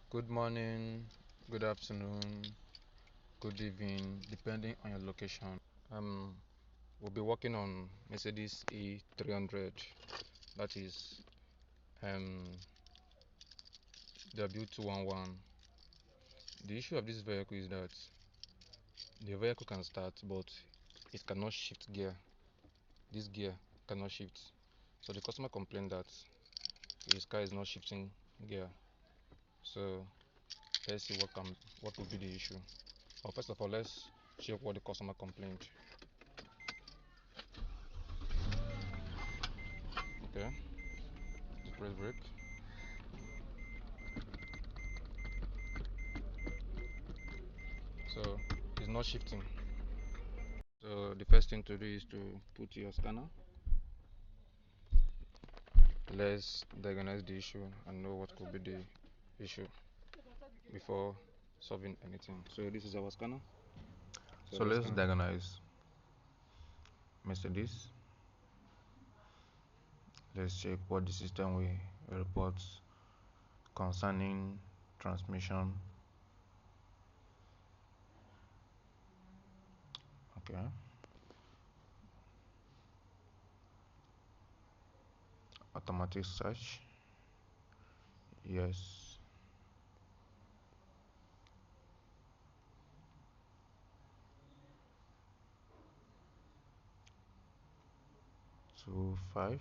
Good morning, good afternoon, good evening, depending on your location. We'll be working on Mercedes E300, that is W211. The issue of this vehicle is that the vehicle can start, but it cannot shift gear. This gear cannot shift. So the customer complained that his car is not shifting gear. So let's see what will be the issue. Well, first of all, let's check what the customer complained. Okay, press brake. So it's not shifting. So the first thing to do is to put your scanner. Let's diagnose the issue and know what could be the issue before solving anything. So this is our scanner. So let's diagnose Mercedes. Let's check what the system will report concerning transmission. Okay. Automatic search. Yes. Two five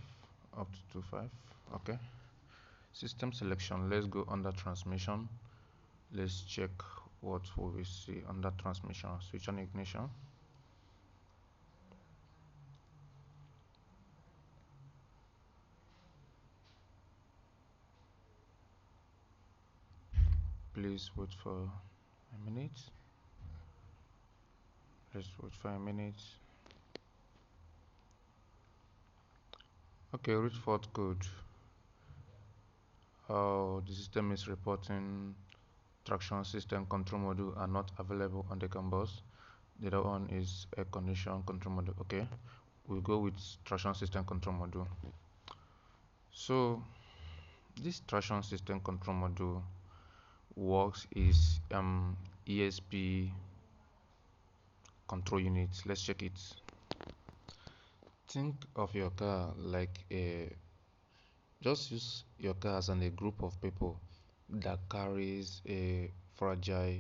up to 25. Okay. System selection. Let's go under transmission. Let's check what will we see under transmission. Switch on ignition. Please wait for a minute. Let's wait for a minute. Okay, read fault code. The system is reporting traction system control module are not available on the CAN bus. The other one is air condition control module. Okay, we'll go with traction system control module. So this traction system control module works is ESP control unit. Let's check it. Think of your car like just use your car as a group of people that carries a fragile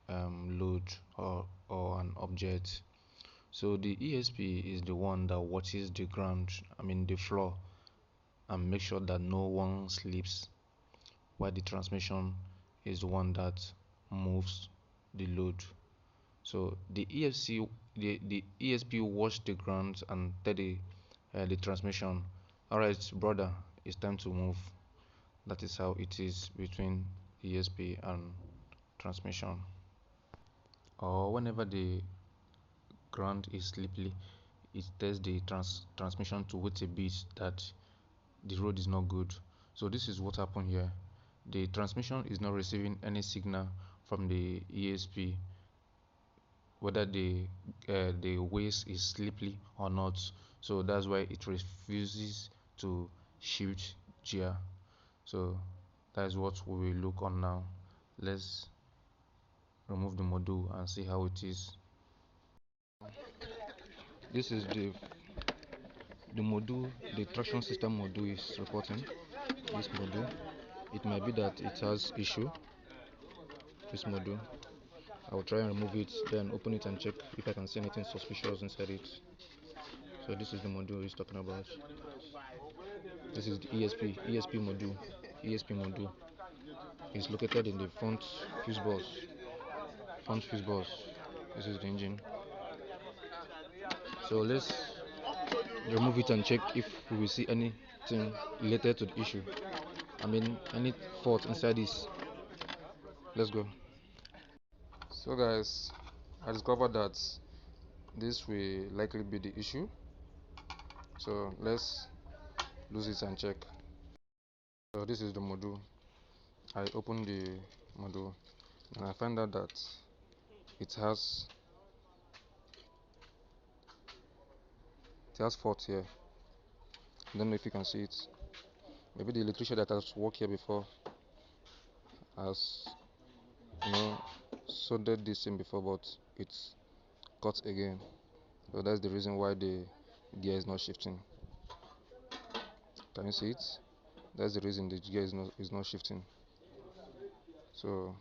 load or an object. So the ESP is the one that watches the ground, the floor, and make sure that no one slips, while the transmission is the one that moves the load. So the the ESP watch the ground and tell the transmission, all right, brother, it's time to move. That is how it is between ESP and transmission. Or whenever the ground is slippery, it tells the transmission to wait a bit, that the road is not good. So this is what happened here. The transmission is not receiving any signal from the ESP whether the waist is slippery or not. So that's why it refuses to shift gear. So that's what we will look on now. Let's remove the module and see how it is. This is the module, the traction system module is reporting. This module, it might be that it has issue. This module, I will try and remove it, then open it and check if I can see anything suspicious inside it. So this is the module he's talking about. This is the ESP module. ESP module is located in the front fuse box. Front fuse box. This is the engine. So let's remove it and check if we will see anything related to the issue. Any fault inside this. Let's go. So guys, I discovered that this will likely be the issue. So let's lose it and check. So this is the module. I open the module and I find out that it has fault here. I don't know if you can see it. Maybe the electrician that has worked here before has soldered this in before, but it's cut again. So that's the reason why the gear is not shifting. Can you see it? That's the reason the gear is not shifting. So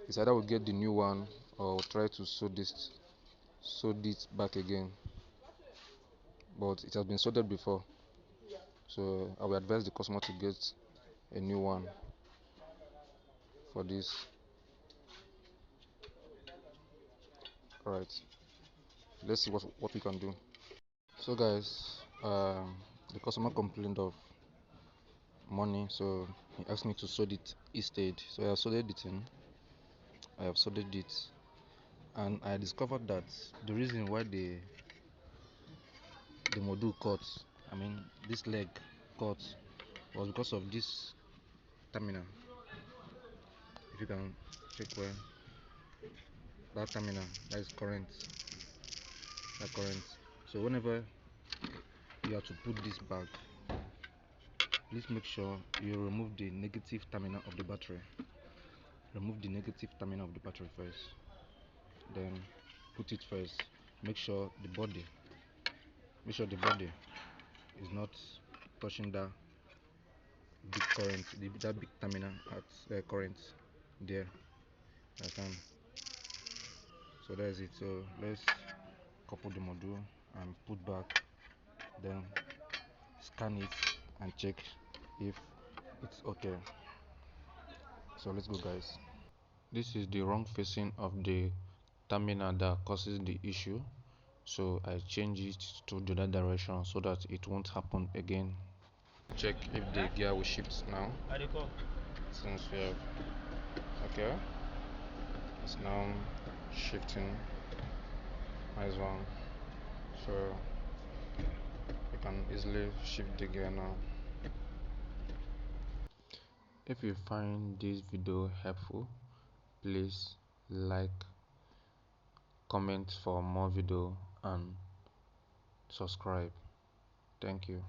it's either we'll get the new one or we'll try to sew this back again. But it has been soldered before, so I will advise the customer to get a new one for this. Alright, let's see what we can do. So guys, the customer complained of money, so he asked me to solder it instead. So I have soldered it in. I have soldered it, and I discovered that the reason why the module cut, I mean this leg cut, was because of this terminal. If you can check where that terminal, that is current, that current. So whenever you have to put this back, please make sure you remove the negative terminal of the battery. Remove the negative terminal of the battery first, then put it first. Make sure the body is not touching that big current, that big terminal at current there. So that's it. So let's couple the module and put back, then scan it and check if it's okay. So let's go guys. This is the wrong facing of the terminal that causes the issue, so I change it to the other direction so that it won't happen again. Check if the gear will shift now. Since we have, okay, it's now shifting. Nice one. So you can easily shift the gear now. If you find this video helpful, please like, comment for more video and subscribe. Thank you.